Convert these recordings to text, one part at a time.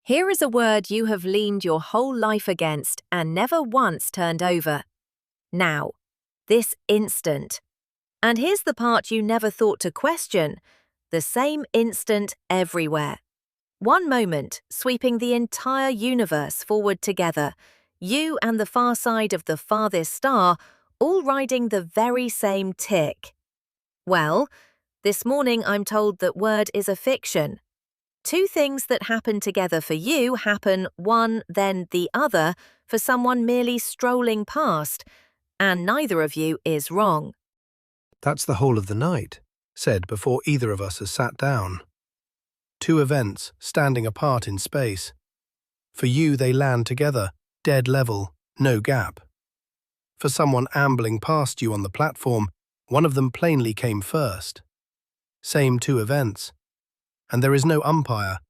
Here is a word you have leaned your whole life against and never once turned over. Now, this instant. And here's the part you never thought to question. The same instant everywhere. One moment, sweeping the entire universe forward together, you and the far side of the farthest star, all riding the very same tick. Well, this morning I'm told that word is a fiction. Two things that happen together for you happen one, then the other, for someone merely strolling past, and neither of you is wrong. That's the whole of the night, said before either of us has sat down. Two events standing apart in space. For you they land together, dead level, no gap. For someone ambling past you on the platform, one of them plainly came first. Same two events. And there is no umpire,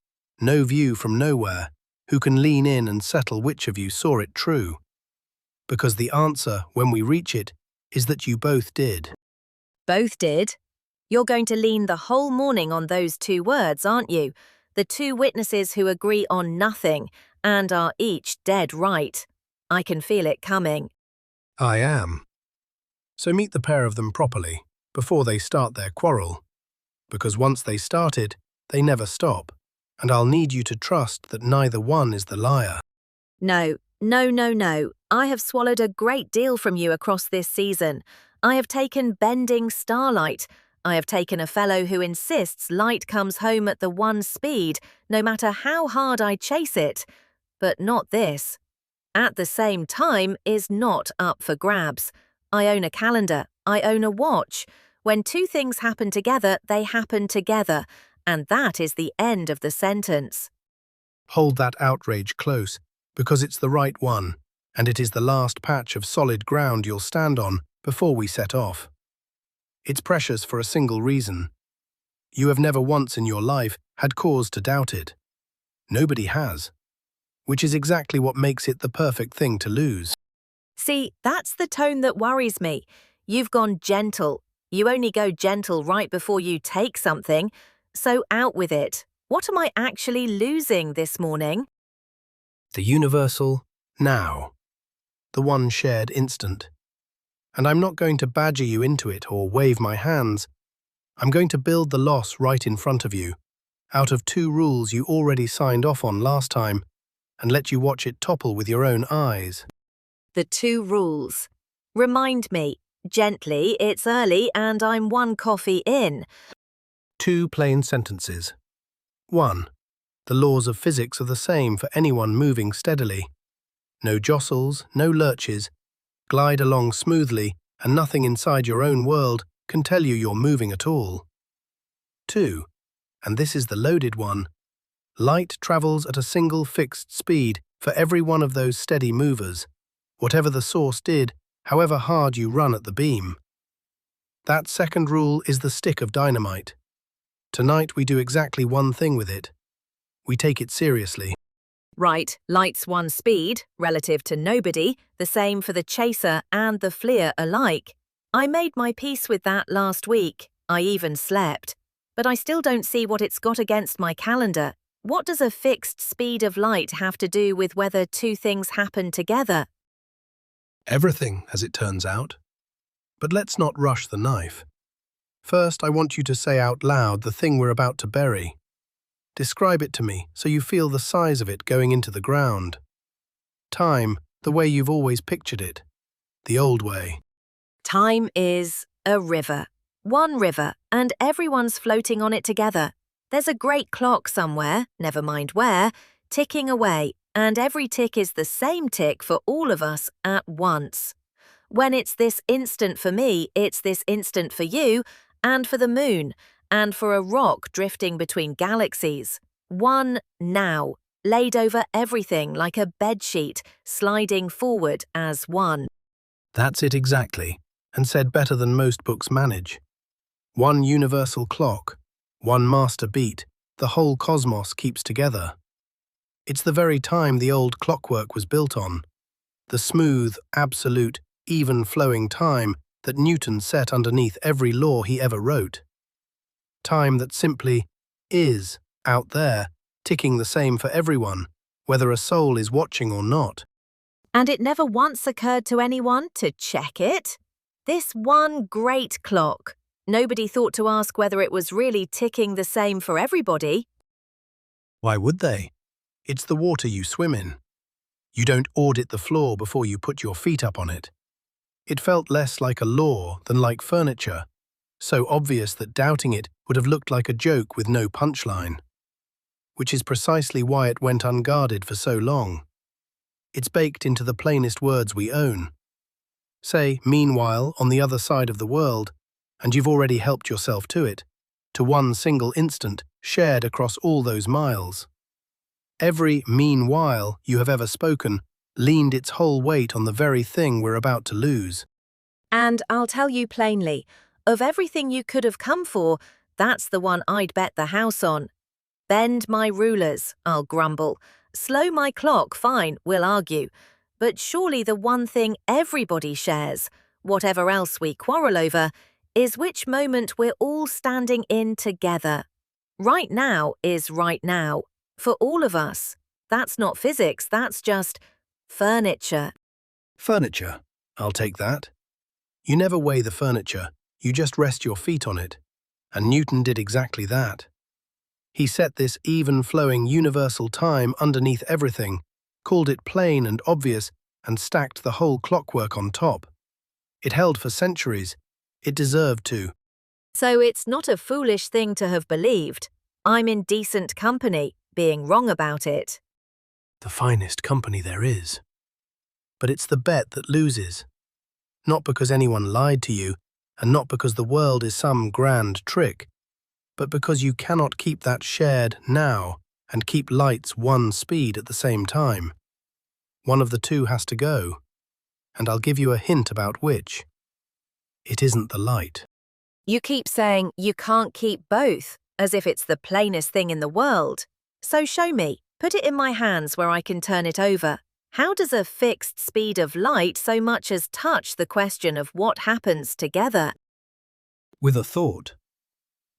no view from nowhere, who can lean in and settle which of you saw it true. Because the answer, when we reach it, is that you both did. Both did? You're going to lean the whole morning on those two words, aren't you? The two witnesses who agree on nothing and are each dead right. I can feel it coming. I am. So meet the pair of them properly, before they start their quarrel. Because once they started, they never stop, and I'll need you to trust that neither one is the liar. No. I have swallowed a great deal from you across this season. I have taken bending starlight. I have taken a fellow who insists light comes home at the one speed, no matter how hard I chase it. But not this. At the same time is not up for grabs. I own a calendar. I own a watch. When two things happen together, they happen together. And that is the end of the sentence. Hold that outrage close, because it's the right one, and it is the last patch of solid ground you'll stand on before we set off. It's precious for a single reason. You have never once in your life had cause to doubt it. Nobody has. Which is exactly what makes it the perfect thing to lose. See, that's the tone that worries me. You've gone gentle. You only go gentle right before you take something. So out with it. What am I actually losing this morning? The universal now. The one shared instant. And I'm not going to badger you into it or wave my hands. I'm going to build the loss right in front of you, out of two rules you already signed off on last time, and let you watch it topple with your own eyes. The two rules. Remind me, gently, it's early and I'm one coffee in. Two plain sentences. 1. The laws of physics are the same for anyone moving steadily. No jostles, no lurches. Glide along smoothly, and nothing inside your own world can tell you you're moving at all. 2. And this is the loaded one. Light travels at a single fixed speed for every one of those steady movers, whatever the source did, however hard you run at the beam. That second rule is the stick of dynamite. Tonight we do exactly one thing with it. We take it seriously. Right, light's one speed, relative to nobody, the same for the chaser and the fleer alike. I made my peace with that last week. I even slept. But I still don't see what it's got against my calendar. What does a fixed speed of light have to do with whether two things happen together? Everything, as it turns out. But let's not rush the knife. First, I want you to say out loud the thing we're about to bury. Describe it to me so you feel the size of it going into the ground. Time, the way you've always pictured it. The old way. Time is a river. One river, and everyone's floating on it together. There's a great clock somewhere, never mind where, ticking away, and every tick is the same tick for all of us at once. When it's this instant for me, it's this instant for you, and for the moon, and for a rock drifting between galaxies. One now, laid over everything like a bedsheet, sliding forward as one. That's it exactly, and said better than most books manage. One universal clock, one master beat, the whole cosmos keeps together. It's the very time the old clockwork was built on. The smooth, absolute, even-flowing time that Newton set underneath every law he ever wrote. Time that simply is out there ticking the same for everyone, whether a soul is watching or not. And it never once occurred to anyone to check it? This one great clock. Nobody thought to ask whether it was really ticking the same for everybody. Why would they? It's the water you swim in. You don't audit the floor before you put your feet up on it. It felt less like a law than like furniture, so obvious that doubting it would have looked like a joke with no punchline. Which is precisely why it went unguarded for so long. It's baked into the plainest words we own. Say, meanwhile, on the other side of the world, and you've already helped yourself to it, to one single instant shared across all those miles. Every meanwhile you have ever spoken leaned its whole weight on the very thing we're about to lose. And I'll tell you plainly, of everything you could have come for, that's the one I'd bet the house on. Bend my rulers, I'll grumble. Slow my clock, fine, we'll argue. But surely the one thing everybody shares, whatever else we quarrel over, is which moment we're all standing in together. Right now is right now, for all of us. That's not physics, that's just furniture. Furniture. I'll take that. You never weigh the furniture, you just rest your feet on it. And Newton did exactly that. He set this even-flowing universal time underneath everything, called it plain and obvious, and stacked the whole clockwork on top. It held for centuries. It deserved to. So it's not a foolish thing to have believed. I'm in decent company, being wrong about it. The finest company there is. But it's the bet that loses. Not because anyone lied to you, and not because the world is some grand trick, but because you cannot keep that shared now and keep lights one speed at the same time. One of the two has to go, and I'll give you a hint about which. It isn't the light. You keep saying you can't keep both, as if it's the plainest thing in the world. So show me, put it in my hands where I can turn it over. How does a fixed speed of light so much as touch the question of what happens together? With a thought.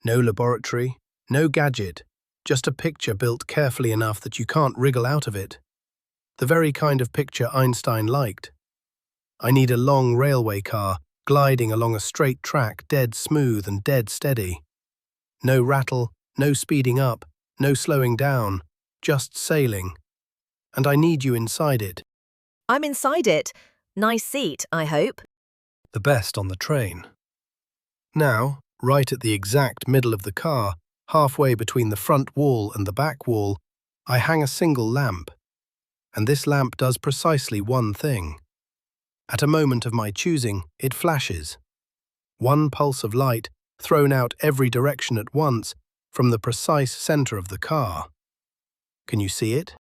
No laboratory, no gadget, just a picture built carefully enough that you can't wriggle out of it. The very kind of picture Einstein liked. I need a long railway car gliding along a straight track, dead smooth and dead steady. No rattle, no speeding up, no slowing down, just sailing. And I need you inside it. I'm inside it. Nice seat, I hope. The best on the train. Now, right at the exact middle of the car, halfway between the front wall and the back wall, I hang a single lamp. And this lamp does precisely one thing. At a moment of my choosing, it flashes. One pulse of light, thrown out every direction at once, from the precise center of the car. Can you see it?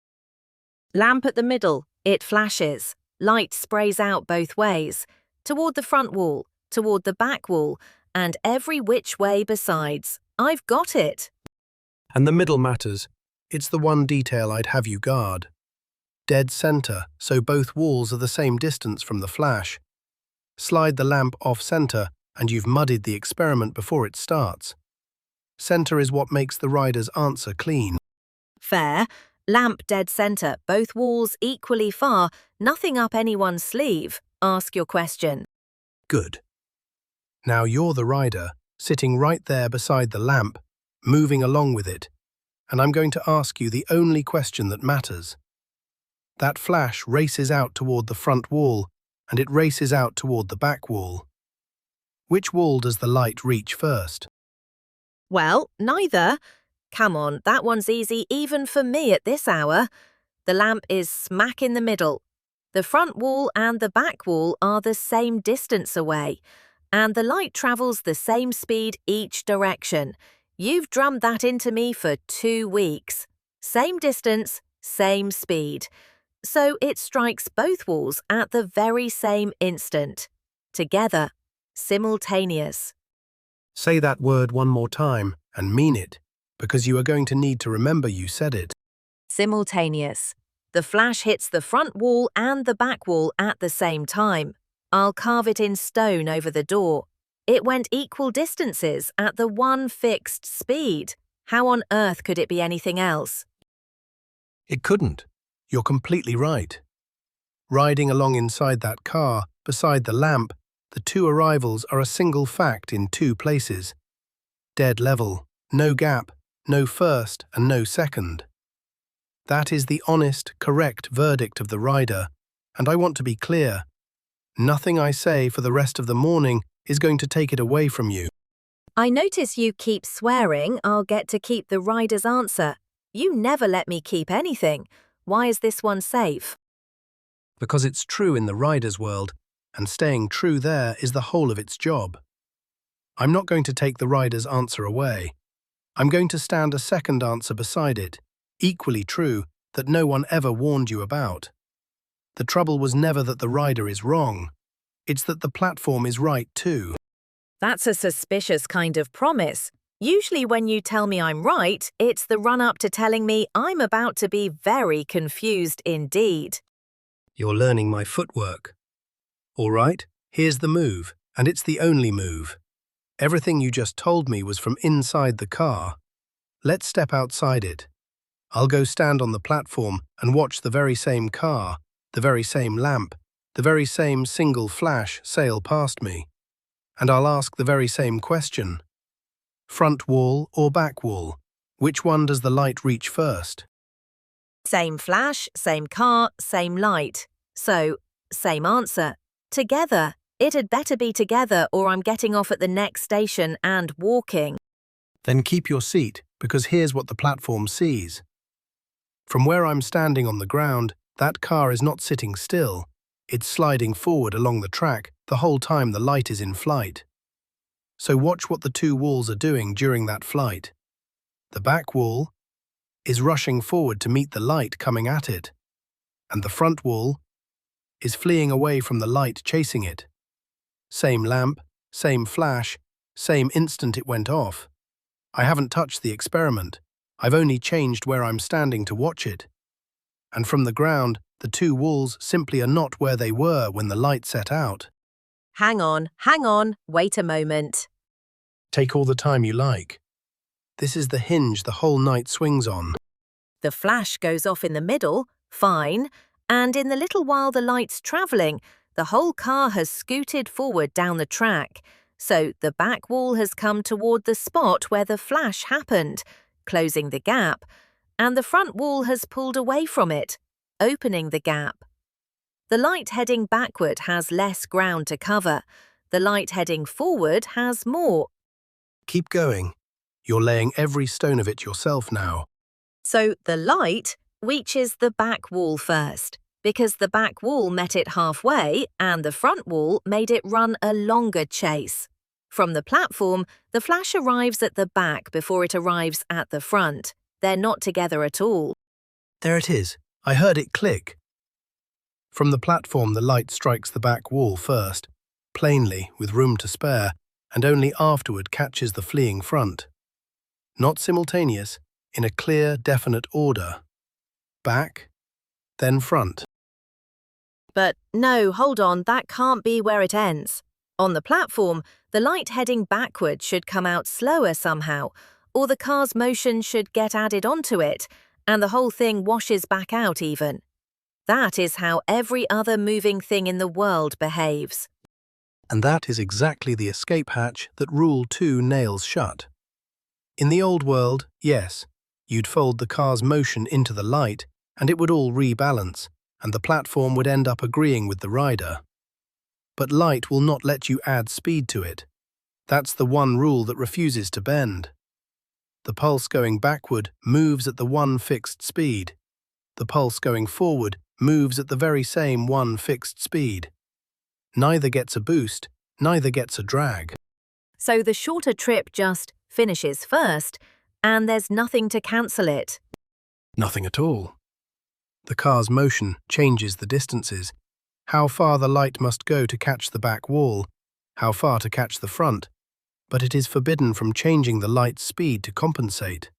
Lamp at the middle, it flashes. Light sprays out both ways. Toward the front wall, toward the back wall, and every which way besides. I've got it. And the middle matters. It's the one detail I'd have you guard. Dead center, so both walls are the same distance from the flash. Slide the lamp off-center, and you've muddied the experiment before it starts. Center is what makes the rider's answer clean. Fair. Lamp dead center, both walls equally far, nothing up anyone's sleeve. Ask your question. Good. Now you're the rider, sitting right there beside the lamp, moving along with it, and I'm going to ask you the only question that matters. That flash races out toward the front wall, and it races out toward the back wall. Which wall does the light reach first? Well, neither. Come on, that one's easy even for me at this hour. The lamp is smack in the middle. The front wall and the back wall are the same distance away, and the light travels the same speed each direction. You've drummed that into me for 2 weeks. Same distance, same speed. So it strikes both walls at the very same instant. Together, simultaneous. Say that word one more time and mean it, because you are going to need to remember you said it. Simultaneous. The flash hits the front wall and the back wall at the same time. I'll carve it in stone over the door. It went equal distances at the one fixed speed. How on earth could it be anything else? It couldn't. You're completely right. Riding along inside that car, beside the lamp, the two arrivals are a single fact in two places. Dead level, no gap, no first and no second. That is the honest, correct verdict of the rider, and I want to be clear. Nothing I say for the rest of the morning is going to take it away from you. I notice you keep swearing I'll get to keep the rider's answer. You never let me keep anything. Why is this one safe? Because it's true in the rider's world, and staying true there is the whole of its job. I'm not going to take the rider's answer away. I'm going to stand a second answer beside it, equally true, that no one ever warned you about. The trouble was never that the rider is wrong. It's that the platform is right too. That's a suspicious kind of promise. Usually when you tell me I'm right, it's the run-up to telling me I'm about to be very confused indeed. You're learning my footwork. All right, here's the move, and it's the only move. Everything you just told me was from inside the car. Let's step outside it. I'll go stand on the platform and watch the very same car, the very same lamp, the very same single flash sail past me. And I'll ask the very same question. Front wall or back wall? Which one does the light reach first? Same flash, same car, same light. So, same answer. Together. It had better be together or I'm getting off at the next station and walking. Then keep your seat, because here's what the platform sees. From where I'm standing on the ground, that car is not sitting still. It's sliding forward along the track the whole time the light is in flight. So watch what the two walls are doing during that flight. The back wall is rushing forward to meet the light coming at it, and the front wall is fleeing away from the light chasing it. Same lamp, same flash, same instant it went off. I haven't touched the experiment. I've only changed where I'm standing to watch it. And from the ground, the two walls simply are not where they were when the light set out. Hang on, wait a moment. Take all the time you like. This is the hinge the whole night swings on. The flash goes off in the middle, fine, and in the little while the light's travelling, the whole car has scooted forward down the track, so the back wall has come toward the spot where the flash happened, closing the gap, and the front wall has pulled away from it, opening the gap. The light heading backward has less ground to cover. The light heading forward has more. Keep going. You're laying every stone of it yourself now. So the light reaches the back wall first, because the back wall met it halfway and the front wall made it run a longer chase. From the platform, the flash arrives at the back before it arrives at the front. They're not together at all. There it is. I heard it click. From the platform, the light strikes the back wall first, plainly, with room to spare, and only afterward catches the fleeing front. Not simultaneous, in a clear, definite order. Back, then front. But no, hold on, that can't be where it ends. On the platform, the light heading backward should come out slower somehow, or the car's motion should get added onto it, and the whole thing washes back out even. That is how every other moving thing in the world behaves. And that is exactly the escape hatch that Rule 2 nails shut. In the old world, yes, you'd fold the car's motion into the light, and it would all rebalance, and the platform would end up agreeing with the rider. But light will not let you add speed to it. That's the one rule that refuses to bend. The pulse going backward moves at the one fixed speed. The pulse going forward moves at the very same one fixed speed. Neither gets a boost, neither gets a drag. So the shorter trip just finishes first, and there's nothing to cancel it. Nothing at all. The car's motion changes the distances, how far the light must go to catch the back wall, how far to catch the front, but it is forbidden from changing the light's speed to compensate.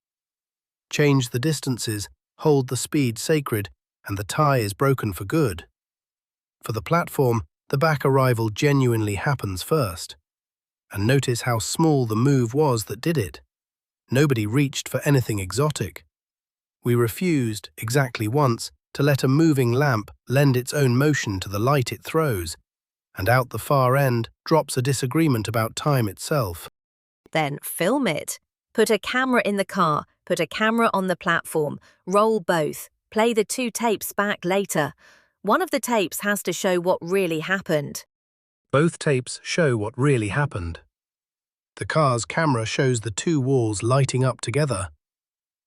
Change the distances, hold the speed sacred, and the tie is broken for good. For the platform, the back arrival genuinely happens first. And notice how small the move was that did it. Nobody reached for anything exotic. We refused, exactly once, to let a moving lamp lend its own motion to the light it throws, and out the far end drops a disagreement about time itself. Then film it. Put a camera in the car, put a camera on the platform, roll both, play the two tapes back later. One of the tapes has to show what really happened. Both tapes show what really happened. The car's camera shows the two walls lighting up together.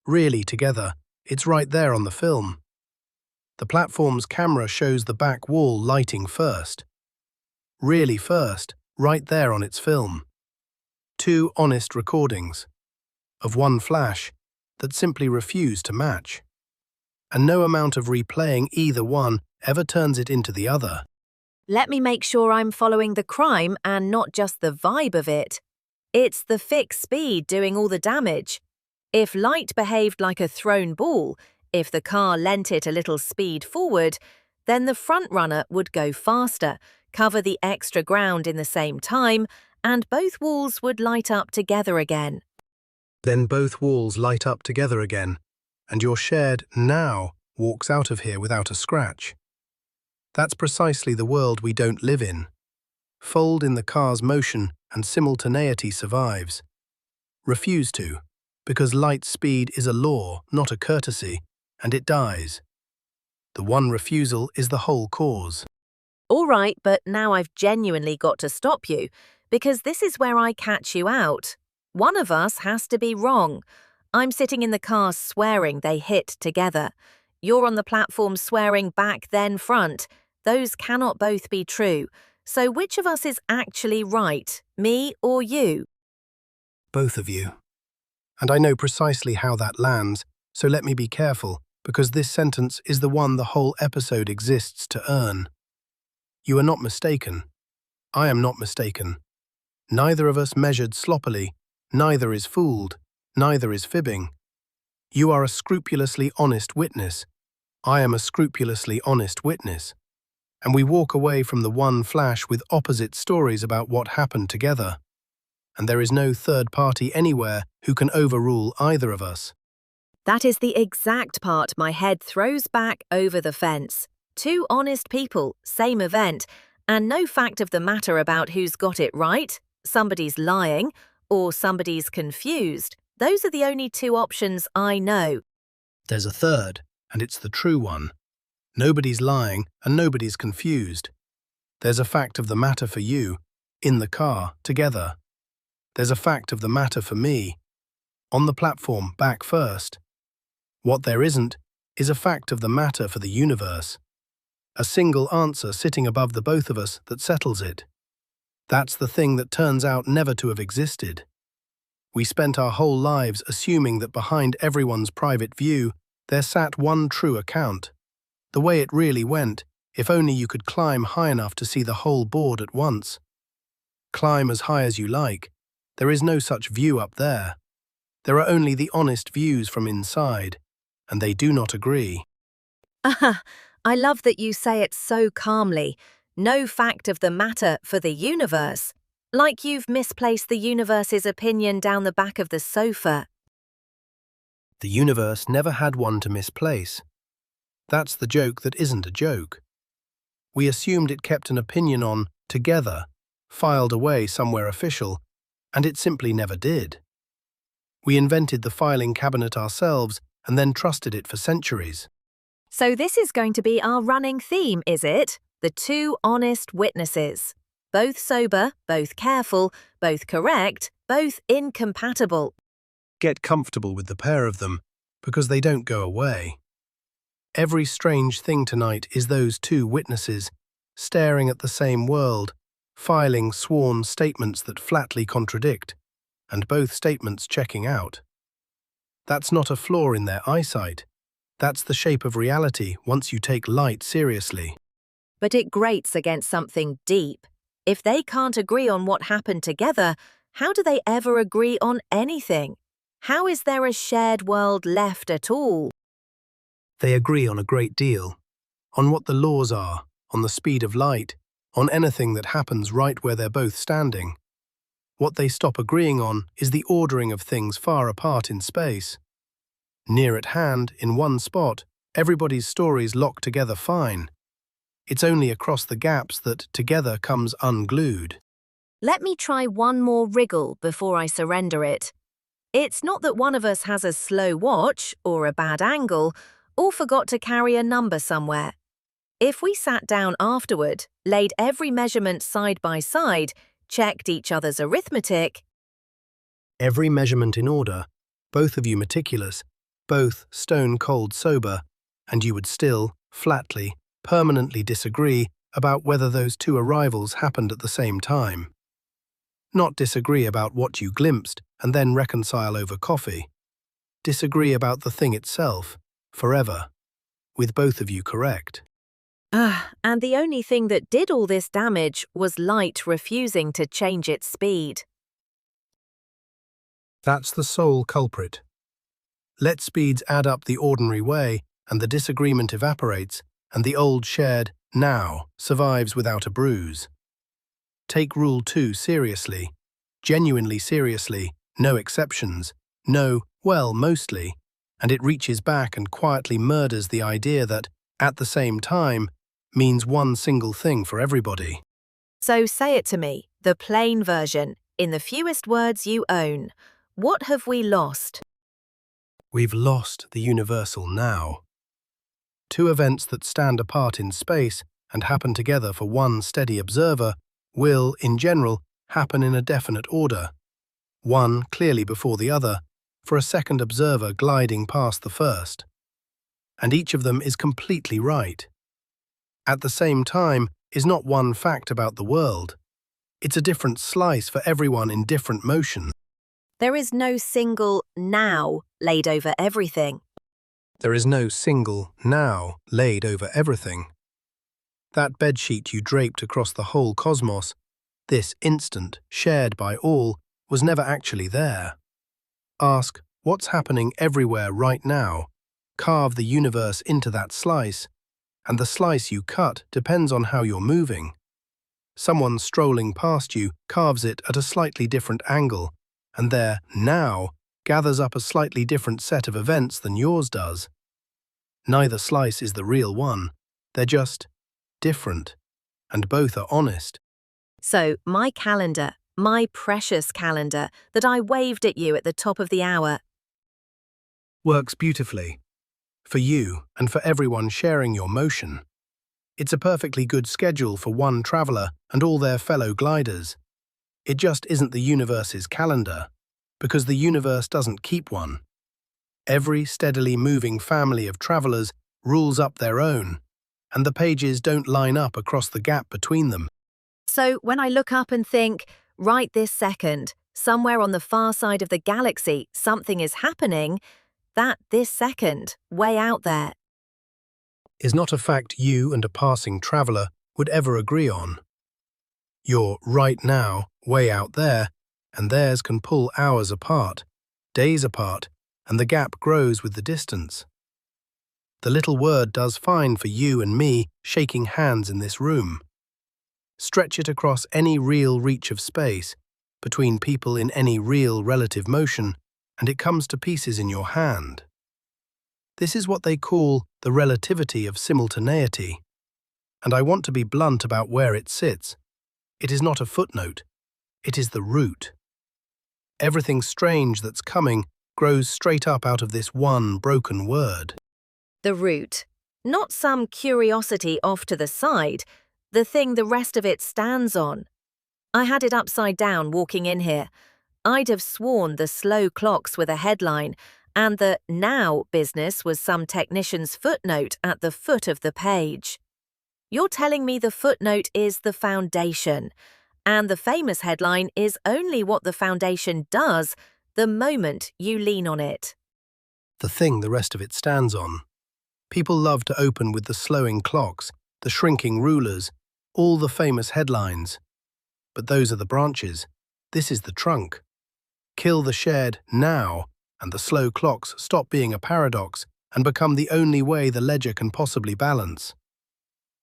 Really together, it's right there on the film. The platform's camera shows the back wall lighting first. Really first, right there on its film. Two honest recordings of one flash that simply refuse to match. And no amount of replaying either one ever turns it into the other. Let me make sure I'm following the crime and not just the vibe of it. It's the fixed speed doing all the damage. If light behaved like a thrown ball, if the car lent it a little speed forward, then the front runner would go faster, cover the extra ground in the same time, and both walls would light up together again. Then both walls light up together again, and your shared now walks out of here without a scratch. That's precisely the world we don't live in. Fold in the car's motion and simultaneity survives. Refuse to, because light speed is a law, not a courtesy, and it dies. The one refusal is the whole cause. All right, but now I've genuinely got to stop you, because this is where I catch you out. One of us has to be wrong. I'm sitting in the car swearing they hit together. You're on the platform swearing back then front. Those cannot both be true. So which of us is actually right, me or you? Both of you. And I know precisely how that lands, so let me be careful, because this sentence is the one the whole episode exists to earn. You are not mistaken. I am not mistaken. Neither of us measured sloppily, neither is fooled, neither is fibbing. You are a scrupulously honest witness. I am a scrupulously honest witness. And we walk away from the one flash with opposite stories about what happened together. And there is no third party anywhere who can overrule either of us. That is the exact part my head throws back over the fence. Two honest people, same event, and no fact of the matter about who's got it right, somebody's lying, or somebody's confused. Those are the only two options I know. There's a third, and it's the true one. Nobody's lying and nobody's confused. There's a fact of the matter for you, in the car, together. There's a fact of the matter for me, on the platform, back first. What there isn't is a fact of the matter for the universe. A single answer sitting above the both of us that settles it. That's the thing that turns out never to have existed. We spent our whole lives assuming that behind everyone's private view there sat one true account. The way it really went, if only you could climb high enough to see the whole board at once. Climb as high as you like. There is no such view up there. There are only the honest views from inside, and they do not agree. Ah, I love that you say it so calmly. No fact of the matter for the universe. Like you've misplaced the universe's opinion down the back of the sofa. The universe never had one to misplace. That's the joke that isn't a joke. We assumed it kept an opinion on, together, filed away somewhere official, and it simply never did. We invented the filing cabinet ourselves and then trusted it for centuries. So this is going to be our running theme, is it? The two honest witnesses. Both sober, both careful, both correct, both incompatible. Get comfortable with the pair of them, because they don't go away. Every strange thing tonight is those two witnesses, staring at the same world, filing sworn statements that flatly contradict, and both statements checking out. That's not a flaw in their eyesight. That's the shape of reality once you take light seriously. But it grates against something deep. If they can't agree on what happened together, how do they ever agree on anything? How is there a shared world left at all? They agree on a great deal, on what the laws are, on the speed of light, on anything that happens right where they're both standing. What they stop agreeing on is the ordering of things far apart in space. Near at hand, in one spot, everybody's stories lock together fine. It's only across the gaps that together comes unglued. Let me try one more wriggle before I surrender it. It's not that one of us has a slow watch or a bad angle or forgot to carry a number somewhere. If we sat down afterward, laid every measurement side by side, checked each other's arithmetic, Every measurement in order, both of you meticulous, both stone-cold sober, and you would still, flatly, permanently disagree about whether those two arrivals happened at the same time. Not disagree about what you glimpsed and then reconcile over coffee. Disagree about the thing itself, forever, with both of you correct. and the only thing that did all this damage was light refusing to change its speed. That's the sole culprit. Let speeds add up the ordinary way, and the disagreement evaporates, and the old shared now survives without a bruise. Take Rule 2 seriously, genuinely seriously, no exceptions, no, well, mostly, and it reaches back and quietly murders the idea that, at the same time, means one single thing for everybody. So say it to me, the plain version, in the fewest words you own. What have we lost? We've lost the universal now. Two events that stand apart in space and happen together for one steady observer will, in general, happen in a definite order, one clearly before the other, for a second observer gliding past the first. And each of them is completely right. At the same time is not one fact about the world. It's a different slice for everyone in different motion. There is no single now laid over everything. There is no single now laid over everything. That bedsheet you draped across the whole cosmos, this instant shared by all, was never actually there. Ask, what's happening everywhere right now? Carve the universe into that slice, and the slice you cut depends on how you're moving. Someone strolling past you carves it at a slightly different angle, and their now gathers up a slightly different set of events than yours does. Neither slice is the real one. They're just different, and both are honest. So my calendar, my precious calendar that I waved at you at the top of the hour, Works beautifully. For you and for everyone sharing your motion. It's a perfectly good schedule for one traveller and all their fellow gliders. It just isn't the universe's calendar, because the universe doesn't keep one. Every steadily moving family of travellers rules up their own, and the pages don't line up across the gap between them. So when I look up and think, right this second, somewhere on the far side of the galaxy, something is happening, that this second, way out there, Is not a fact you and a passing traveller would ever agree on. Your right now, way out there, and theirs can pull hours apart, days apart, and the gap grows with the distance. The little word does fine for you and me shaking hands in this room. Stretch it across any real reach of space, between people in any real relative motion, and it comes to pieces in your hand. This is what they call the relativity of simultaneity, and I want to be blunt about where it sits. It is not a footnote, it is the root. Everything strange that's coming grows straight up out of this one broken word. the root, not some curiosity off to the side, the thing the rest of it stands on. I had it upside down walking in here. I'd have sworn the slow clocks were the headline, and the now business was some technician's footnote at the foot of the page. You're telling me the footnote is the foundation, and the famous headline is only what the foundation does the moment you lean on it. The thing the rest of it stands on. People love to open with the slowing clocks, the shrinking rulers, all the famous headlines. But those are the branches. This is the trunk. Kill the shared now, and the slow clocks stop being a paradox and become the only way the ledger can possibly balance.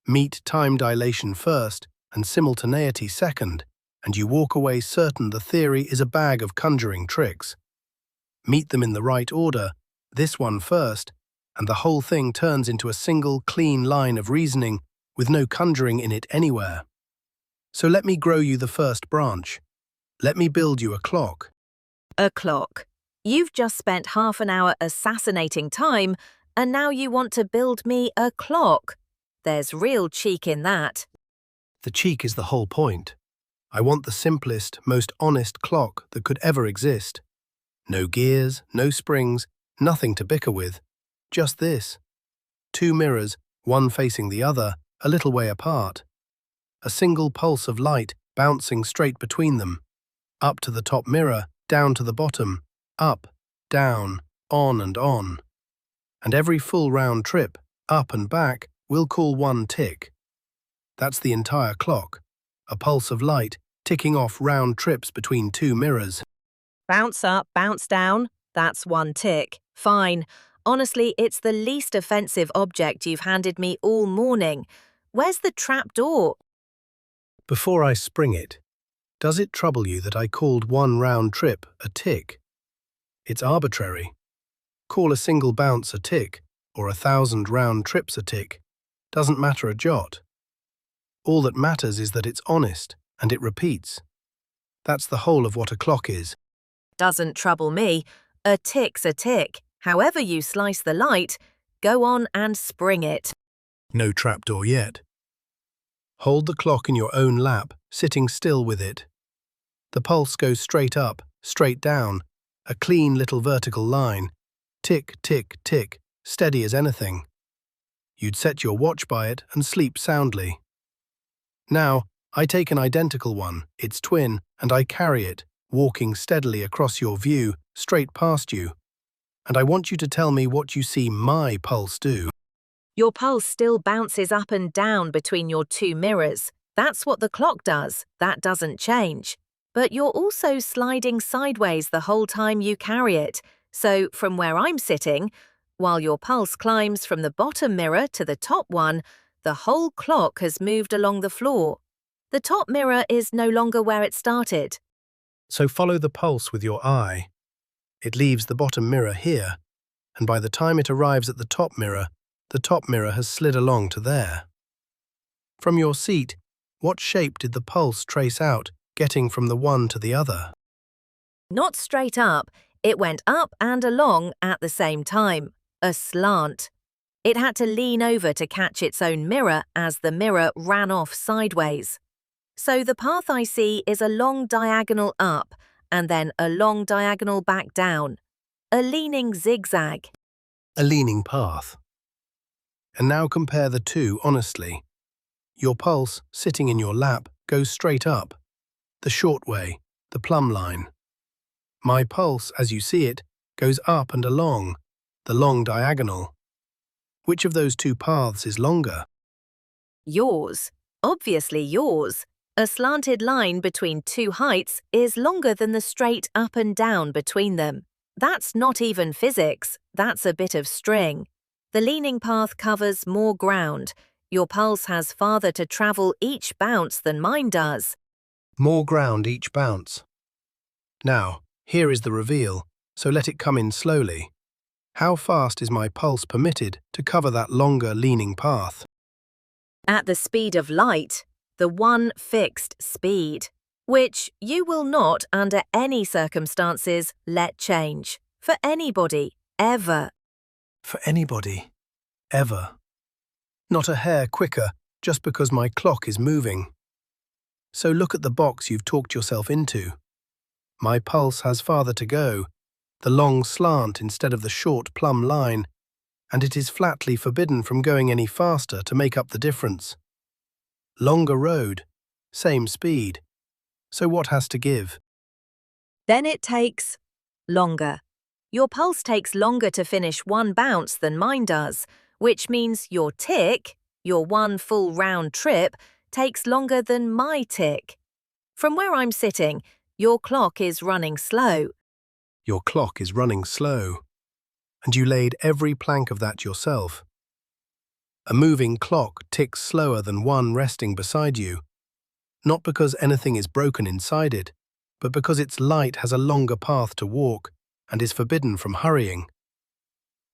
Meet time dilation first and simultaneity second, and you walk away certain the theory is a bag of conjuring tricks. Meet them in the right order, this one first, and the whole thing turns into a single, clean line of reasoning with no conjuring in it anywhere. So let me grow you the first branch. Let me build you a clock. A clock. You've just spent half an hour assassinating time, and now you want to build me a clock. There's real cheek in that. The cheek is the whole point. I want the simplest, most honest clock that could ever exist. No gears, no springs, nothing to bicker with. Just this. 2 mirrors, one facing the other, a little way apart. A single pulse of light bouncing straight between them. Up to the top mirror, down to the bottom, up, down, on and on. And every full round trip, up and back, we'll call 1 tick. That's the entire clock, a pulse of light ticking off round trips between 2 mirrors. Bounce up, bounce down. That's 1 tick. Fine. Honestly, it's the least offensive object you've handed me all morning. Where's the trap door? Before I spring it, does it trouble you that I called 1 round trip a tick? It's arbitrary. Call a single bounce a tick, or 1,000 round trips a tick. Doesn't matter a jot. All that matters is that it's honest, and it repeats. That's the whole of what a clock is. Doesn't trouble me. A tick's a tick. However you slice the light, go on and spring it. No trapdoor yet. Hold the clock in your own lap, sitting still with it. The pulse goes straight up, straight down, a clean little vertical line. Tick, tick, tick, steady as anything. You'd set your watch by it and sleep soundly. Now, I take an identical one, its twin, and I carry it, walking steadily across your view, straight past you. And I want you to tell me what you see my pulse do. Your pulse still bounces up and down between your 2 mirrors. That's what the clock does. That doesn't change. But you're also sliding sideways the whole time you carry it. So from where I'm sitting, while your pulse climbs from the bottom mirror to the top one, the whole clock has moved along the floor. The top mirror is no longer where it started. So follow the pulse with your eye. It leaves the bottom mirror here, and by the time it arrives at the top mirror has slid along to there. From your seat, what shape did the pulse trace out, getting from the one to the other? Not straight up, it went up and along at the same time, a slant. It had to lean over to catch its own mirror as the mirror ran off sideways. So the path I see is a long diagonal up, and then a long diagonal back down. A leaning zigzag. A leaning path. And now compare the two honestly. Your pulse, sitting in your lap, goes straight up. The short way, the plumb line. My pulse, as you see it, goes up and along, the long diagonal. Which of those 2 paths is longer? Yours. Obviously yours. A slanted line between 2 heights is longer than the straight up and down between them. That's not even physics, that's a bit of string. The leaning path covers more ground. Your pulse has farther to travel each bounce than mine does. More ground each bounce. Now, here is the reveal, so let it come in slowly. How fast is my pulse permitted to cover that longer leaning path? At the speed of light, the one fixed speed, which you will not, under any circumstances, let change. For anybody, ever. For anybody, ever. Not a hair quicker, just because my clock is moving. So look at the box you've talked yourself into. My pulse has farther to go, the long slant instead of the short plumb line, and it is flatly forbidden from going any faster to make up the difference. Longer road, same speed. So what has to give? Then it takes longer. Your pulse takes longer to finish 1 bounce than mine does, which means your tick, your 1 full round trip, takes longer than my tick. From where I'm sitting, your clock is running slow. Your clock is running slow. And you laid every plank of that yourself. A moving clock ticks slower than one resting beside you, not because anything is broken inside it, but because its light has a longer path to walk and is forbidden from hurrying.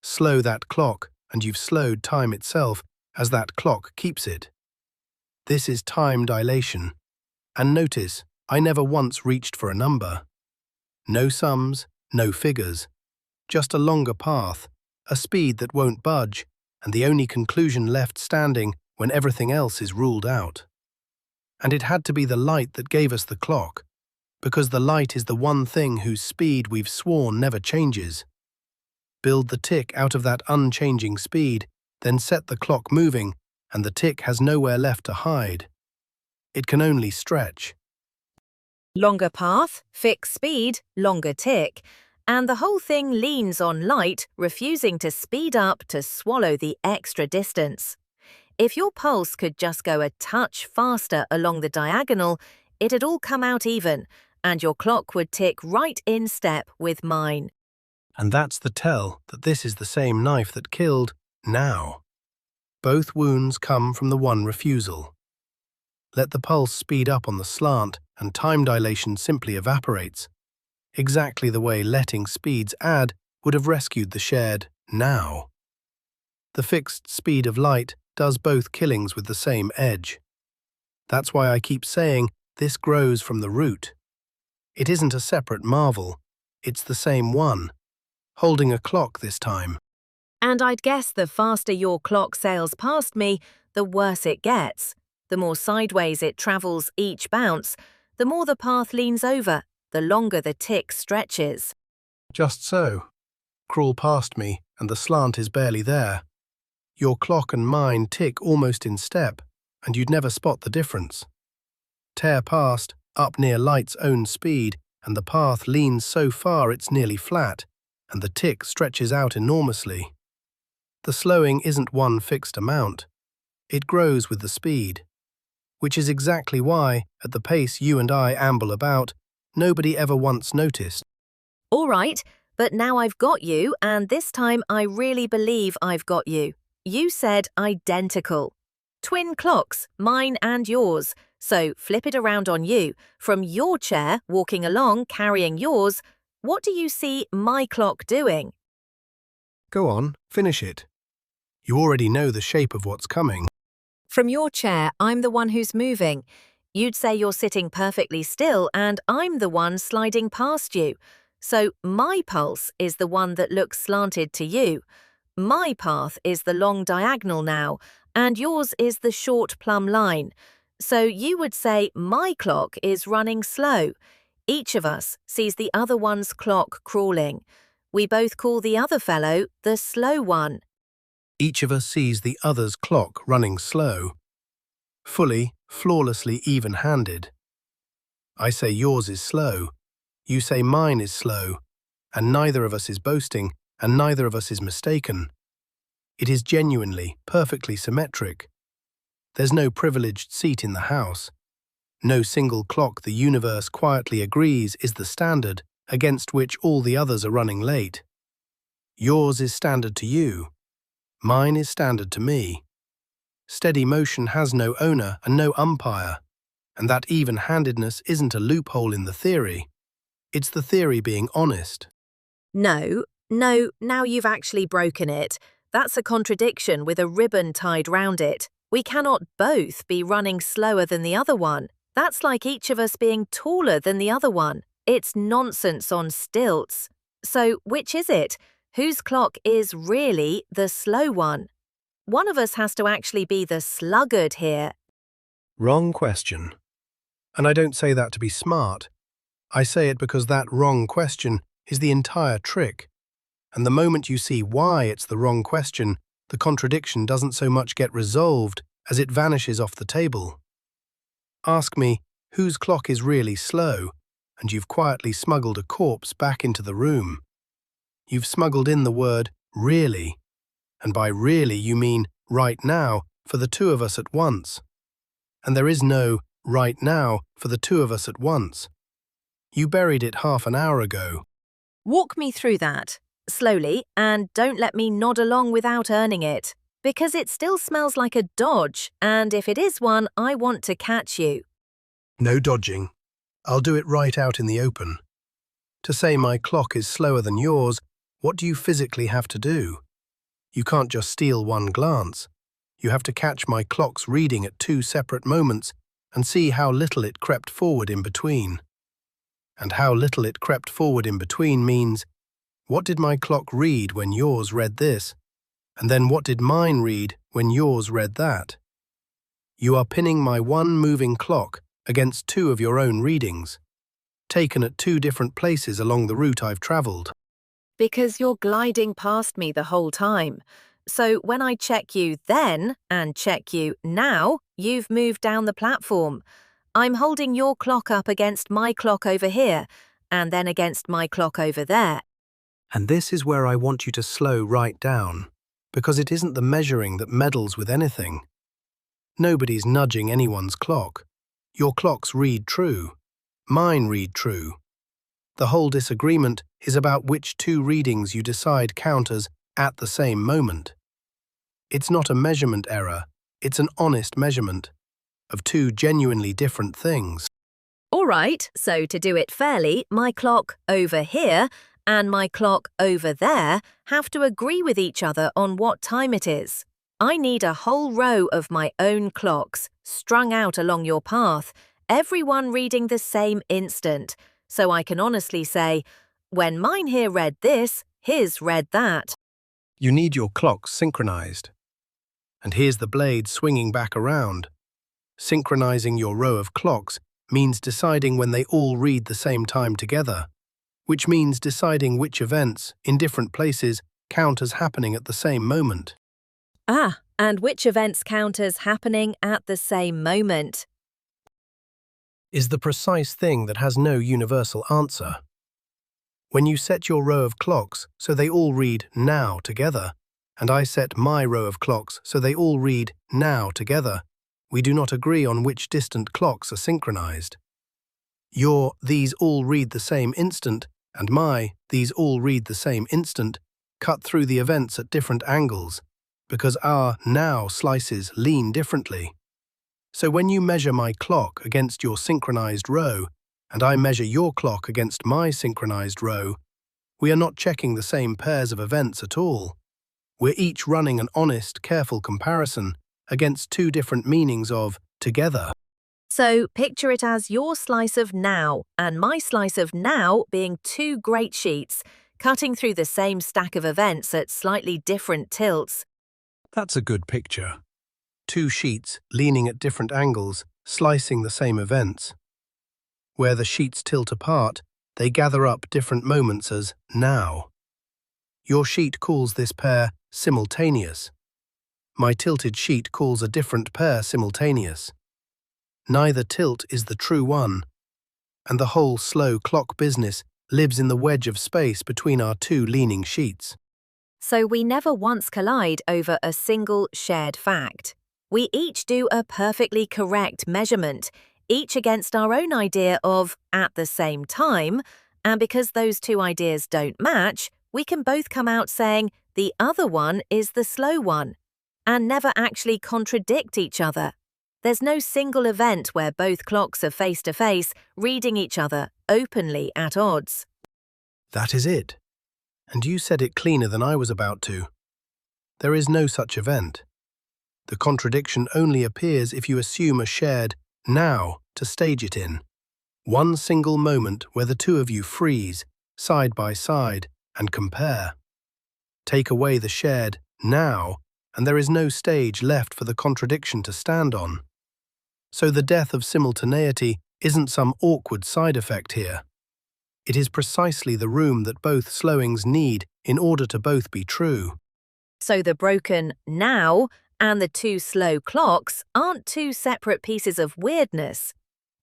Slow that clock, and you've slowed time itself as that clock keeps it. This is time dilation. And notice, I never once reached for a number. No sums, no figures. Just a longer path, a speed that won't budge, and the only conclusion left standing when everything else is ruled out. And it had to be the light that gave us the clock, because the light is the one thing whose speed we've sworn never changes. Build the tick out of that unchanging speed, then set the clock moving, and the tick has nowhere left to hide. It can only stretch. Longer path, fixed speed, longer tick. And the whole thing leans on light, refusing to speed up to swallow the extra distance. If your pulse could just go a touch faster along the diagonal, it'd all come out even, and your clock would tick right in step with mine. And that's the tell that this is the same knife that killed now. Both wounds come from the one refusal. Let the pulse speed up on the slant, and time dilation simply evaporates, exactly the way letting speeds add would have rescued the shared now. The fixed speed of light does both killings with the same edge. That's why I keep saying this grows from the root. It isn't a separate marvel, it's the same one, holding a clock this time. And I'd guess the faster your clock sails past me, the worse it gets. The more sideways it travels each bounce, the more the path leans over, the longer the tick stretches. Just so. Crawl past me, and the slant is barely there. Your clock and mine tick almost in step, and you'd never spot the difference. Tear past, up near light's own speed, and the path leans so far it's nearly flat, and the tick stretches out enormously. The slowing isn't one fixed amount. It grows with the speed. Which is exactly why, at the pace you and I amble about, nobody ever once noticed. All right, but now I've got you, and this time I really believe I've got you. You said identical. Twin clocks, mine and yours. So flip it around on you. From your chair, walking along, carrying yours, what do you see my clock doing? Go on, finish it. You already know the shape of what's coming. From your chair, I'm the one who's moving. You'd say you're sitting perfectly still, and I'm the one sliding past you. So my pulse is the one that looks slanted to you. My path is the long diagonal now, and yours is the short plumb line. So you would say my clock is running slow. Each of us sees the other one's clock crawling. We both call the other fellow the slow one. Each of us sees the other's clock running slow. Fully, flawlessly even-handed. I say yours is slow. You say mine is slow. And neither of us is boasting, and neither of us is mistaken. It is genuinely, perfectly symmetric. There's no privileged seat in the house. No single clock the universe quietly agrees is the standard against which all the others are running late. Yours is standard to you. Mine is standard to me. Steady motion has no owner and no umpire, and that even-handedness isn't a loophole in the theory. It's the theory being honest. No, now you've actually broken it. That's a contradiction with a ribbon tied round it. We cannot both be running slower than the other one. That's like each of us being taller than the other one. It's nonsense on stilts. So which is it? Whose clock is really the slow one? One of us has to actually be the sluggard here. Wrong question. And I don't say that to be smart. I say it because that wrong question is the entire trick. And the moment you see why it's the wrong question, the contradiction doesn't so much get resolved as it vanishes off the table. Ask me, whose clock is really slow, and you've quietly smuggled a corpse back into the room. You've smuggled in the word really, and by really you mean right now for the two of us at once. And there is no right now for the two of us at once. You buried it half an hour ago. Walk me through that, slowly, and don't let me nod along without earning it. Because it still smells like a dodge, and if it is one, I want to catch you. No dodging. I'll do it right out in the open. To say my clock is slower than yours, what do you physically have to do? You can't just steal one glance. You have to catch my clock's reading at two separate moments and see how little it crept forward in between. And how little it crept forward in between means, what did my clock read when yours read this? And then what did mine read when yours read that? You are pinning my one moving clock against two of your own readings, taken at two different places along the route I've travelled. Because you're gliding past me the whole time. So when I check you then and check you now, you've moved down the platform. I'm holding your clock up against my clock over here, and then against my clock over there. And this is where I want you to slow right down, because it isn't the measuring that meddles with anything. Nobody's nudging anyone's clock. Your clocks read true. Mine read true. The whole disagreement is about which two readings you decide count as at the same moment. It's not a measurement error, it's an honest measurement of two genuinely different things. All right, so to do it fairly, my clock over here and my clock over there have to agree with each other on what time it is. I need a whole row of my own clocks strung out along your path, everyone reading the same instant, so I can honestly say, when mine here read this, his read that. You need your clocks synchronized. And here's the blade swinging back around. Synchronizing your row of clocks means deciding when they all read the same time together, which means deciding which events, in different places, count as happening at the same moment. Ah, and which events count as happening at the same moment? Is the precise thing that has no universal answer. When you set your row of clocks so they all read now together, and I set my row of clocks so they all read now together, we do not agree on which distant clocks are synchronized. Your these all read the same instant and my these all read the same instant cut through the events at different angles because our now slices lean differently. So when you measure my clock against your synchronized row and I measure your clock against my synchronized row, we are not checking the same pairs of events at all. We're each running an honest, careful comparison against two different meanings of together. So picture it as your slice of now and my slice of now being two great sheets, cutting through the same stack of events at slightly different tilts. That's a good picture. Two sheets leaning at different angles, slicing the same events. Where the sheets tilt apart, they gather up different moments as now. Your sheet calls this pair simultaneous. My tilted sheet calls a different pair simultaneous. Neither tilt is the true one, and the whole slow clock business lives in the wedge of space between our two leaning sheets. So we never once collide over a single shared fact. We each do a perfectly correct measurement, each against our own idea of at the same time, and because those two ideas don't match, we can both come out saying the other one is the slow one, and never actually contradict each other. There's no single event where both clocks are face-to-face, reading each other, openly at odds. That is it. And you said it cleaner than I was about to. There is no such event. The contradiction only appears if you assume a shared now to stage it in. One single moment where the two of you freeze, side by side, and compare. Take away the shared now, and there is no stage left for the contradiction to stand on. So the death of simultaneity isn't some awkward side effect here. It is precisely the room that both slowings need in order to both be true. So the broken now and the two slow clocks aren't two separate pieces of weirdness.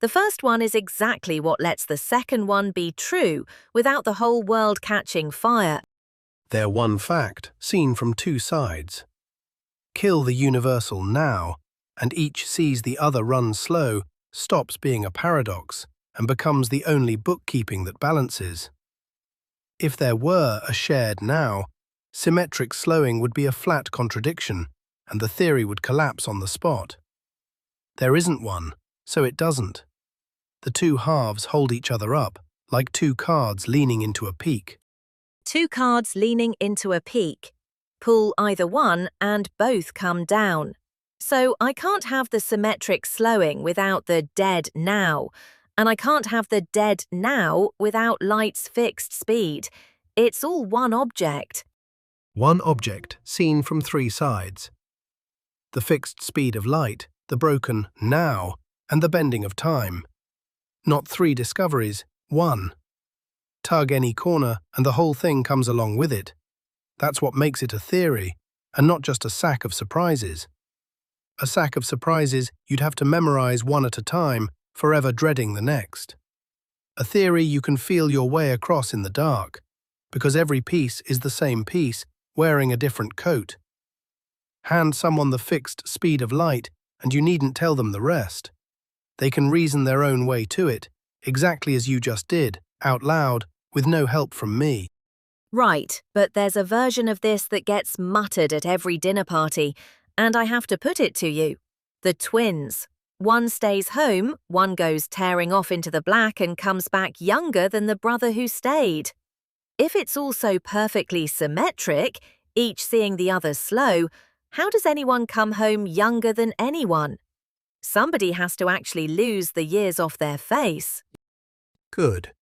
The first one is exactly what lets the second one be true without the whole world catching fire. They're one fact, seen from two sides. Kill the universal now, and each sees the other run slow, stops being a paradox, and becomes the only bookkeeping that balances. If there were a shared now, symmetric slowing would be a flat contradiction, and the theory would collapse on the spot. There isn't one, so it doesn't. The two halves hold each other up, like two cards leaning into a peak. Two cards leaning into a peak. Pull either one and both come down. So I can't have the symmetric slowing without the dead now, and I can't have the dead now without light's fixed speed. It's all one object. One object seen from three sides. The fixed speed of light, the broken now, and the bending of time. Not three discoveries, one. Tug any corner and the whole thing comes along with it. That's what makes it a theory, and not just a sack of surprises. A sack of surprises you'd have to memorize one at a time, forever dreading the next. A theory you can feel your way across in the dark, because every piece is the same piece, wearing a different coat. Hand someone the fixed speed of light, and you needn't tell them the rest. They can reason their own way to it, exactly as you just did, out loud, with no help from me. Right, but there's a version of this that gets muttered at every dinner party, and I have to put it to you. The twins. One stays home, one goes tearing off into the black and comes back younger than the brother who stayed. If it's all so perfectly symmetric, each seeing the other slow, how does anyone come home younger than anyone? Somebody has to actually lose the years off their face. Good.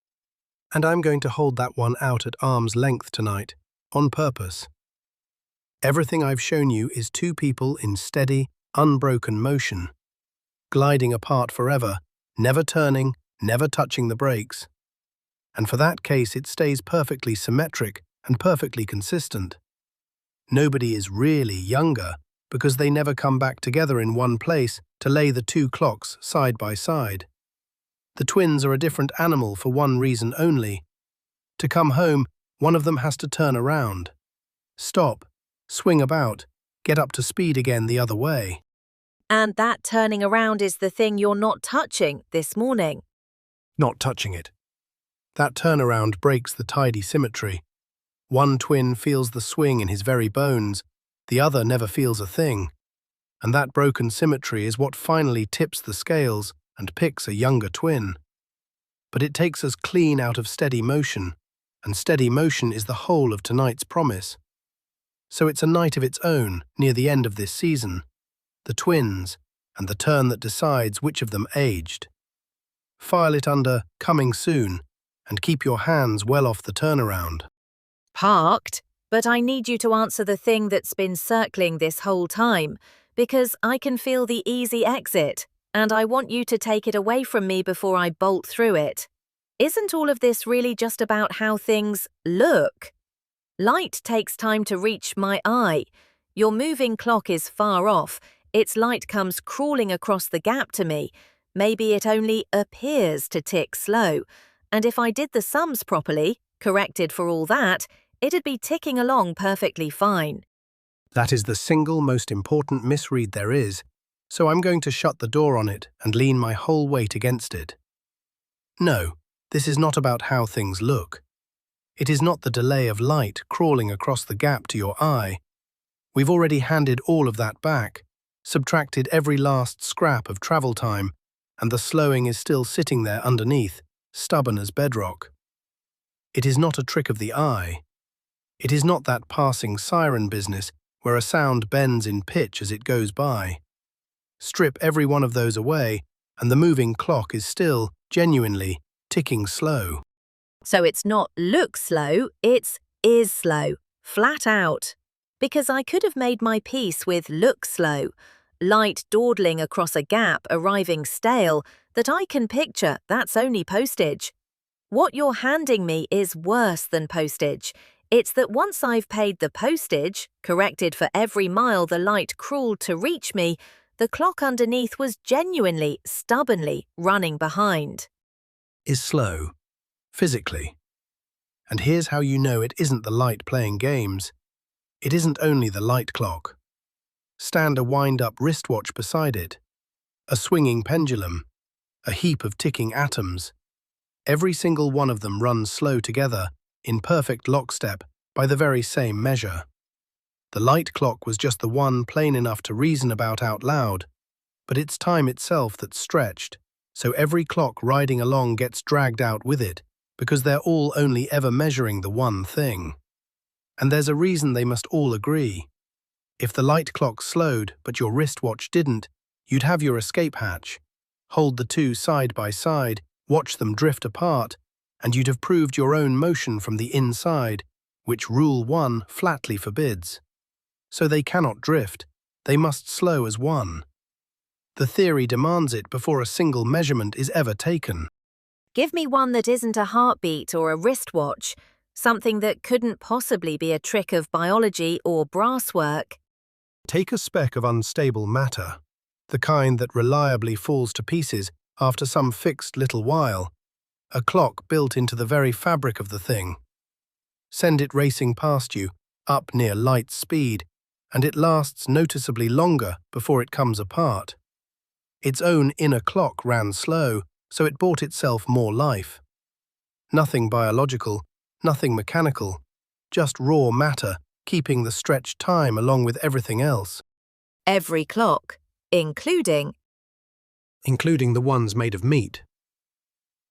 And I'm going to hold that one out at arm's length tonight, on purpose. Everything I've shown you is two people in steady, unbroken motion, gliding apart forever, never turning, never touching the brakes. And for that case it stays perfectly symmetric and perfectly consistent. Nobody is really younger because they never come back together in one place to lay the two clocks side by side. The twins are a different animal for one reason only. To come home, one of them has to turn around, stop, swing about, get up to speed again the other way. And that turning around is the thing you're not touching this morning. Not touching it. That turnaround breaks the tidy symmetry. One twin feels the swing in his very bones, the other never feels a thing. And that broken symmetry is what finally tips the scales and picks a younger twin. But it takes us clean out of steady motion, and steady motion is the whole of tonight's promise. So it's a night of its own, near the end of this season. The twins, and the turn that decides which of them aged. File it under "Coming Soon," and keep your hands well off the turnaround. Parked, but I need you to answer the thing that's been circling this whole time, because I can feel the easy exit, and I want you to take it away from me before I bolt through it. Isn't all of this really just about how things look? Light takes time to reach my eye. Your moving clock is far off. Its light comes crawling across the gap to me. Maybe it only appears to tick slow. And if I did the sums properly, corrected for all that, it'd be ticking along perfectly fine. That is the single most important misread there is, so I'm going to shut the door on it and lean my whole weight against it. No, this is not about how things look. It is not the delay of light crawling across the gap to your eye. We've already handed all of that back, subtracted every last scrap of travel time, and the slowing is still sitting there underneath, stubborn as bedrock. It is not a trick of the eye. It is not that passing siren business where a sound bends in pitch as it goes by. Strip every one of those away, and the moving clock is still, genuinely, ticking slow. So it's not look slow, it's is slow, flat out. Because I could have made my peace with look slow, light dawdling across a gap arriving stale, that I can picture, that's only postage. What you're handing me is worse than postage. It's that once I've paid the postage, corrected for every mile the light crawled to reach me, the clock underneath was genuinely, stubbornly running behind. Is slow, physically. And here's how you know it isn't the light playing games. It isn't only the light clock. Stand a wind-up wristwatch beside it, a swinging pendulum, a heap of ticking atoms. Every single one of them runs slow together, in perfect lockstep, by the very same measure. The light clock was just the one plain enough to reason about out loud, but it's time itself that's stretched, so every clock riding along gets dragged out with it, because they're all only ever measuring the one thing. And there's a reason they must all agree. If the light clock slowed but your wristwatch didn't, you'd have your escape hatch. Hold the two side by side, watch them drift apart, and you'd have proved your own motion from the inside, which Rule 1 flatly forbids. So they cannot drift, they must slow as one. The theory demands it before a single measurement is ever taken. Give me one that isn't a heartbeat or a wristwatch, something that couldn't possibly be a trick of biology or brasswork. Take a speck of unstable matter, the kind that reliably falls to pieces after some fixed little while, a clock built into the very fabric of the thing. Send it racing past you, up near light speed, and it lasts noticeably longer before it comes apart. Its own inner clock ran slow, so it bought itself more life. Nothing biological, nothing mechanical, just raw matter keeping the stretched time along with everything else. Every clock, including the ones made of meat.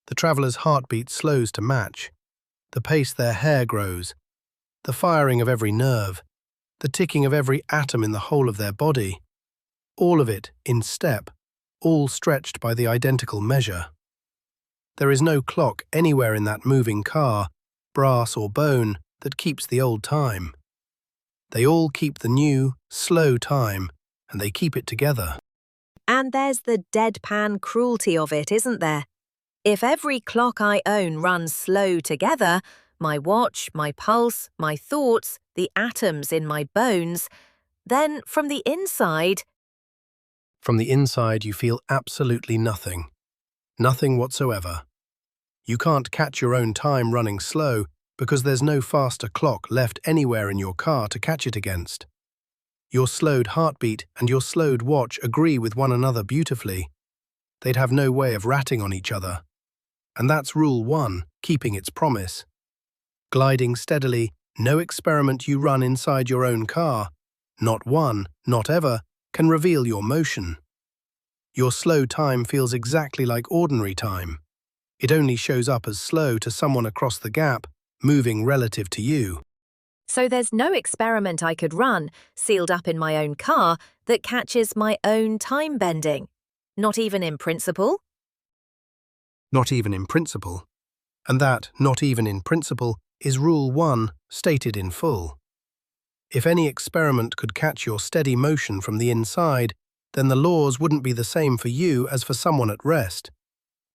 The traveller's heartbeat slows to match, the pace their hair grows, the firing of every nerve, the ticking of every atom in the whole of their body, all of it in step, all stretched by the identical measure. There is no clock anywhere in that moving car, brass or bone, that keeps the old time. They all keep the new, slow time, and they keep it together. And there's the deadpan cruelty of it, isn't there? If every clock I own runs slow together, my watch, my pulse, my thoughts, the atoms in my bones, then from the inside you feel absolutely nothing. Nothing whatsoever. You can't catch your own time running slow because there's no faster clock left anywhere in your car to catch it against. Your slowed heartbeat and your slowed watch agree with one another beautifully. They'd have no way of ratting on each other. And that's Rule 1, keeping its promise. Gliding steadily, no experiment you run inside your own car, not one, not ever, can reveal your motion. Your slow time feels exactly like ordinary time. It only shows up as slow to someone across the gap, moving relative to you. So there's no experiment I could run, sealed up in my own car, that catches my own time bending. Not even in principle? Not even in principle. And that, not even in principle, is Rule 1, stated in full. If any experiment could catch your steady motion from the inside, then the laws wouldn't be the same for you as for someone at rest.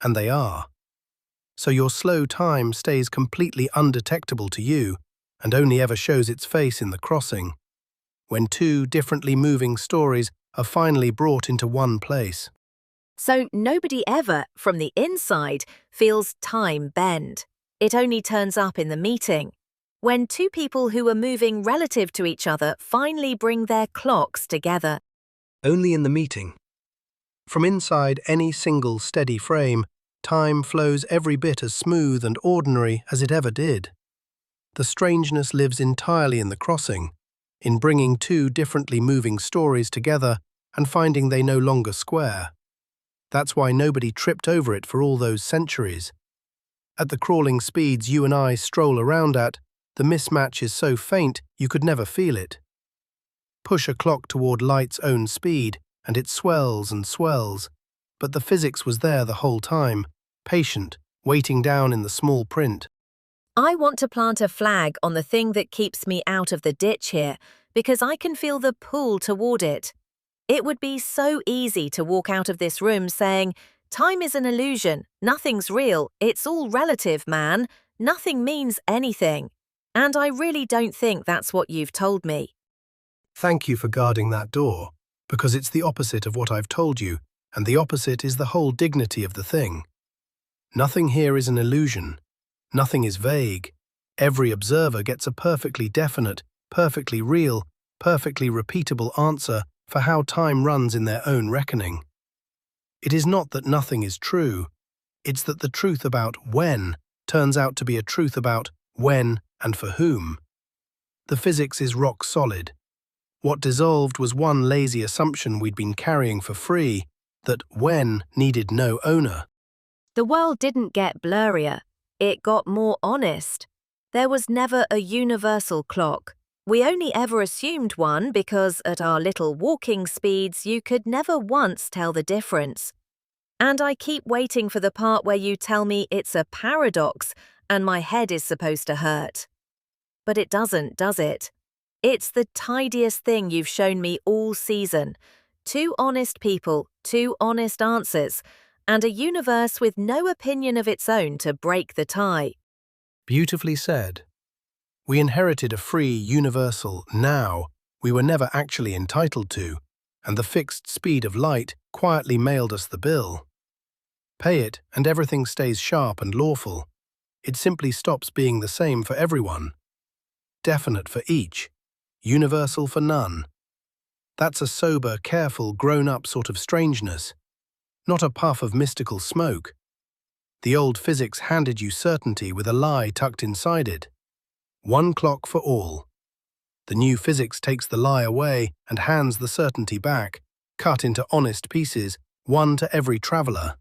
And they are. So your slow time stays completely undetectable to you, and only ever shows its face in the crossing, when two differently moving stories are finally brought into one place. So nobody ever, from the inside, feels time bend. It only turns up in the meeting, when two people who are moving relative to each other finally bring their clocks together. Only in the meeting. From inside any single steady frame, time flows every bit as smooth and ordinary as it ever did. The strangeness lives entirely in the crossing, in bringing two differently moving stories together and finding they no longer square. That's why nobody tripped over it for all those centuries. At the crawling speeds you and I stroll around at, the mismatch is so faint you could never feel it. Push a clock toward light's own speed, and it swells and swells, but the physics was there the whole time, patient, waiting down in the small print. I want to plant a flag on the thing that keeps me out of the ditch here, because I can feel the pull toward it. It would be so easy to walk out of this room saying, "Time is an illusion, nothing's real, it's all relative, man, nothing means anything." And I really don't think that's what you've told me. Thank you for guarding that door, because it's the opposite of what I've told you, and the opposite is the whole dignity of the thing. Nothing here is an illusion. Nothing is vague. Every observer gets a perfectly definite, perfectly real, perfectly repeatable answer for how time runs in their own reckoning. It is not that nothing is true, it's that the truth about when turns out to be a truth about when and for whom. The physics is rock solid. What dissolved was one lazy assumption we'd been carrying for free, that when needed no owner. The world didn't get blurrier, it got more honest. There was never a universal clock. We only ever assumed one because at our little walking speeds you could never once tell the difference. And I keep waiting for the part where you tell me it's a paradox and my head is supposed to hurt. But it doesn't, does it? It's the tidiest thing you've shown me all season. 2 honest people, 2 honest answers, and a universe with no opinion of its own to break the tie. Beautifully said. We inherited a free, universal now we were never actually entitled to, and the fixed speed of light quietly mailed us the bill. Pay it, and everything stays sharp and lawful. It simply stops being the same for everyone. Definite for each, universal for none. That's a sober, careful, grown-up sort of strangeness, not a puff of mystical smoke. The old physics handed you certainty with a lie tucked inside it. 1 clock for all. The new physics takes the lie away and hands the certainty back, cut into honest pieces, one to every traveller.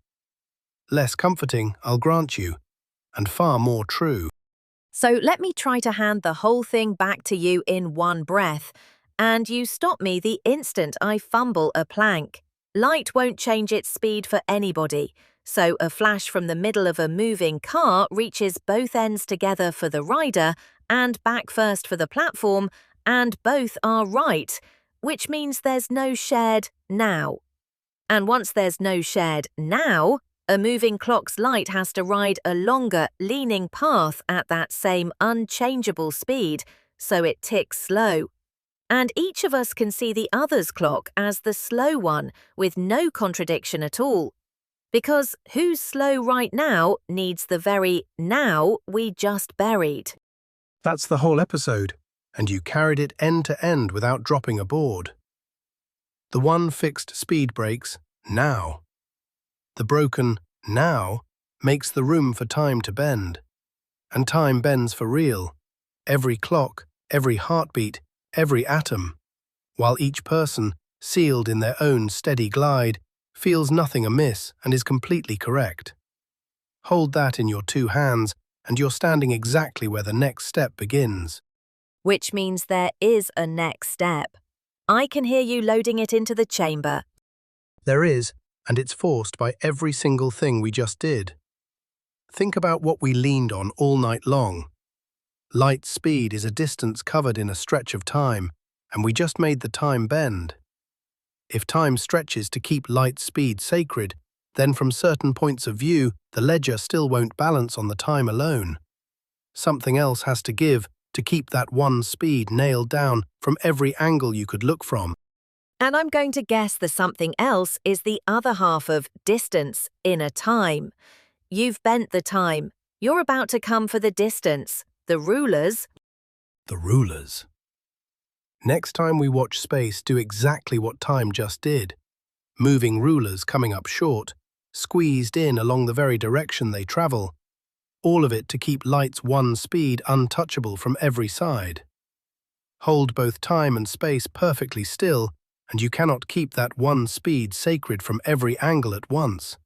Less comforting, I'll grant you, and far more true. So let me try to hand the whole thing back to you in one breath, and you stop me the instant I fumble a plank. Light won't change its speed for anybody, so a flash from the middle of a moving car reaches both ends together for the rider and back first for the platform, and both are right, which means there's no shared now. And once there's no shared now, a moving clock's light has to ride a longer, leaning path at that same unchangeable speed, so it ticks slow. And each of us can see the other's clock as the slow one, with no contradiction at all. Because who's slow right now needs the very now we just buried. That's the whole episode, and you carried it end to end without dropping a board. The one fixed speed breaks now. The broken now makes the room for time to bend. And time bends for real. Every clock, every heartbeat, every atom. While each person, sealed in their own steady glide, feels nothing amiss and is completely correct. Hold that in your 2 hands, and you're standing exactly where the next step begins. Which means there is a next step. I can hear you loading it into the chamber. There is, and it's forced by every single thing we just did. Think about what we leaned on all night long. Light speed is a distance covered in a stretch of time, and we just made the time bend. If time stretches to keep light speed sacred, then from certain points of view, the ledger still won't balance on the time alone. Something else has to give to keep that one speed nailed down from every angle you could look from. And I'm going to guess the something else is the other half of distance in a time. You've bent the time. You're about to come for the distance. The rulers. The rulers. Next time we watch space, do exactly what time just did. Moving rulers coming up short, squeezed in along the very direction they travel. All of it to keep light's one speed untouchable from every side. Hold both time and space perfectly still, and you cannot keep that one speed sacred from every angle at once.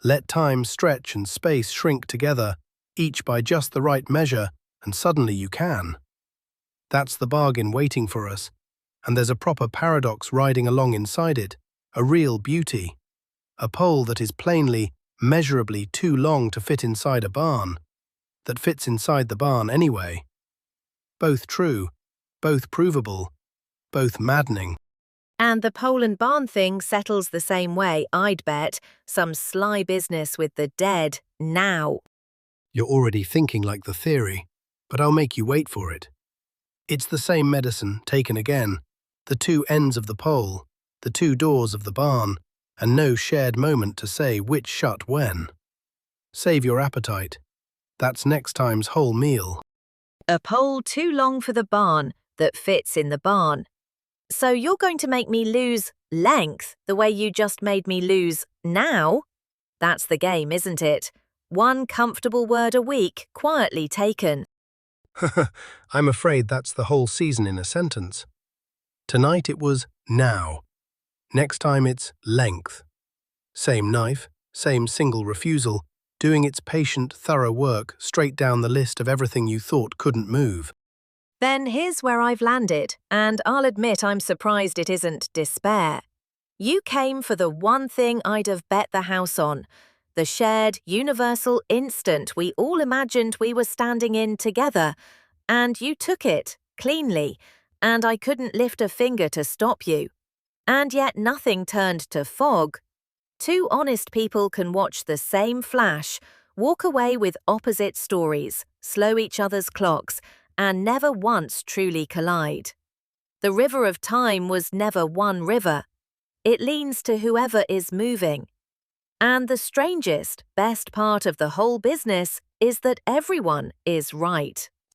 Let time stretch and space shrink together, each by just the right measure, and suddenly you can. That's the bargain waiting for us, and there's a proper paradox riding along inside it, a real beauty. A pole that is plainly, measurably too long to fit inside a barn, that fits inside the barn anyway. Both true, both provable, both maddening. And the pole and barn thing settles the same way, I'd bet. Some sly business with the dead, now. You're already thinking like the theory, but I'll make you wait for it. It's the same medicine, taken again. The 2 ends of the pole, the 2 doors of the barn, and no shared moment to say which shut when. Save your appetite. That's next time's whole meal. A pole too long for the barn that fits in the barn. So you're going to make me lose length the way you just made me lose now? That's the game, isn't it? 1 comfortable word a week, quietly taken. I'm afraid that's the whole season in a sentence. Tonight it was now. Next time it's length. Same knife, same single refusal, doing its patient, thorough work straight down the list of everything you thought couldn't move. Then here's where I've landed, and I'll admit I'm surprised it isn't despair. You came for the one thing I'd have bet the house on, the shared, universal instant we all imagined we were standing in together, and you took it, cleanly, and I couldn't lift a finger to stop you. And yet nothing turned to fog. Two honest people can watch the same flash, walk away with opposite stories, slow each other's clocks, and never once truly collide. The river of time was never one river. It leans to whoever is moving. And the strangest, best part of the whole business is that everyone is right.